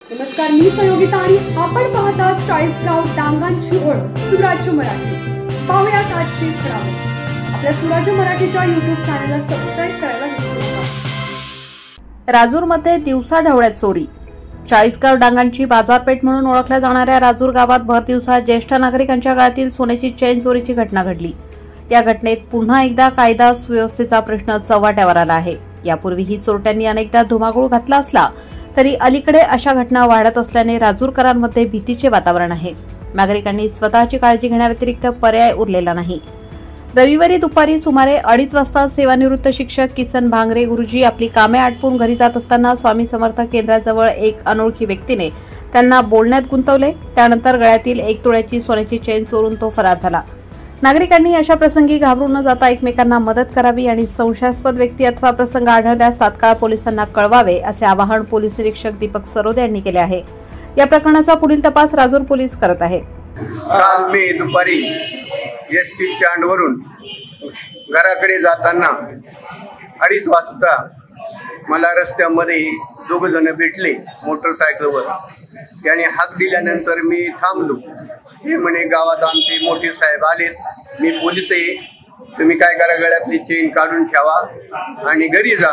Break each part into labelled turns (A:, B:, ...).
A: नमस्कार, मी सहयोगिता आणि आपण पाहता चाळीसगाव डांगांची ओळख सुराज्य मराठी। पाहुयात आजची खबरं। आपल्या सुराज्य मराठीच्या YouTube चॅनलला सबस्क्राइब करायला विसरू नका।
B: राजूरमध्ये दिवसा ढवळ्यात चोरी। चाळीसगाव डांगांची बाजारपेठ म्हणून ओळखल्या जाणाऱ्या राजूर गावात भर दिवसा ज्येष्ठ नागरिकांच्या गळ्यातील सोन्याची चेन चोरीची घटना घडली। या घटनेत पुन्हा एकदा कायदा सुव्यवस्थेचा प्रश्न चव्हाट्यावर आला आहे। यापूर्वीही चोरट्यांनी अनेकदा धुमाकूळ घातला असला तरी अलीकडे अशा घटना वाढत असल्याने राजूरकरांमध्ये भीतीचे वातावरण आहे। नागरिकांनी स्वतःची काळजी घेण्याव्यतिरिक्त पर्याय उरलेला नाही। रविवारी दुपारी सुमारे 2:30 वाजता सेवानिवृत्त शिक्षक किसन भांगरे गुरुजी आपली कामे आटपून घरी जात असताना स्वामी समर्थ केंद्राजवळ एक अनोळखी व्यक्तीने त्यांना बोलण्यात गुंतवले। त्यानंतर गळ्यातील 1 तोळ्याची सोन्याची चेन चोरून तो फरार झाला। नागरिकांनी अशा प्रसंगी घाबरून न जाता एकमेकांना मदत करावी आणि संशयास्पद व्यक्ती अथवा प्रसंग आढळल्यास तात्काळ पोलिसांना कळवावे असे आवाहन पोलीस निरीक्षक दीपक सरोदे यांनी केले आहे। या प्रकरणाचा पुढील तपास राजूर पोलीस करत आहेत।
C: काल मी दुपारी एसटी स्टँडवरून घराकडे जाताना 2:30 वाजता मला रस्त्यामध्ये 2 जण भेटले मोटरसायकलवर। त्याने हाक दिल्यानंतर मी थांबलो। हे म्हणे गावात आमचे मोठे साहेब आलेत, मी पोलीस आहे, तुम्ही काय करा गळ्यातली चेन काढून ठेवा आणि घरी जा।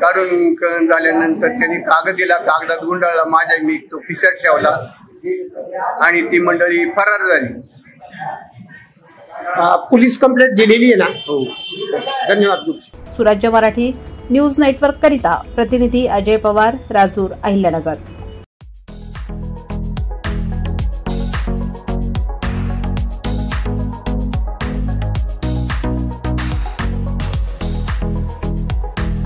C: काढून झाल्यानंतर त्यांनी कागद दिला, कागदात गुंडाळला माझ्या, मी तो खिशात ठेवला आणि ती मंडळी फरार झाली।
D: पोलीस कंप्लेंट दिलेली आहे ना?
C: हो,
D: धन्यवाद।
B: सुराज्य मराठी न्यूज नेटवर्क करिता प्रतिनिधी अजय पवार, राजूर, अहिल्यानगर।